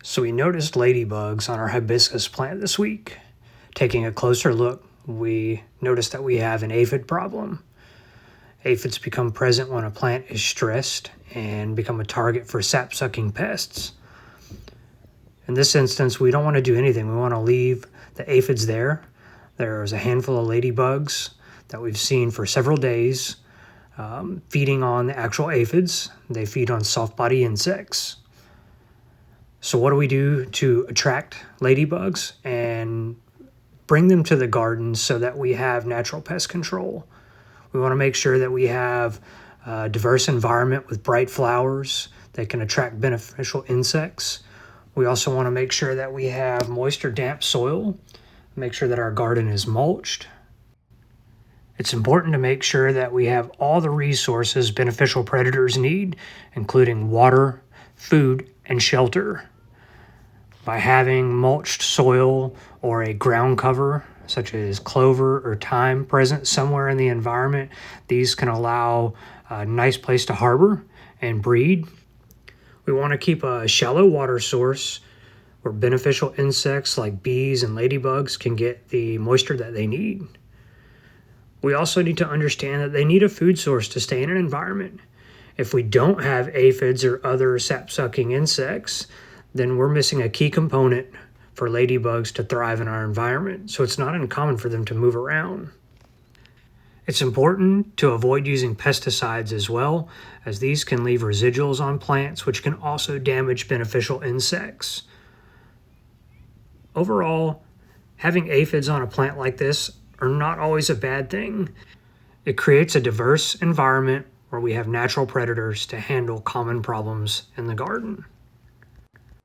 So we noticed ladybugs on our hibiscus plant this week. Taking a closer look, we noticed that we have an aphid problem. Aphids become present when a plant is stressed and become a target for sap-sucking pests. In this instance, we don't want to do anything. We want to leave the aphids there. There's a handful of ladybugs that we've seen for several days feeding on the actual aphids. They feed on soft-body insects. So what do we do to attract ladybugs and bring them to the garden so that we have natural pest control? We want to make sure that we have a diverse environment with bright flowers that can attract beneficial insects. We also want to make sure that we have moist or damp soil, make sure that our garden is mulched. It's important to make sure that we have all the resources beneficial predators need, including water, food, and shelter. By having mulched soil or a ground cover, such as clover or thyme, present somewhere in the environment, these can allow a nice place to harbor and breed. We want to keep a shallow water source where beneficial insects like bees and ladybugs can get the moisture that they need. We also need to understand that they need a food source to stay in an environment. If we don't have aphids or other sap-sucking insects, then we're missing a key component for ladybugs to thrive in our environment, so it's not uncommon for them to move around. It's important to avoid using pesticides as well, as these can leave residuals on plants, which can also damage beneficial insects. Overall, having aphids on a plant like this are not always a bad thing. It creates a diverse environment where we have natural predators to handle common problems in the garden.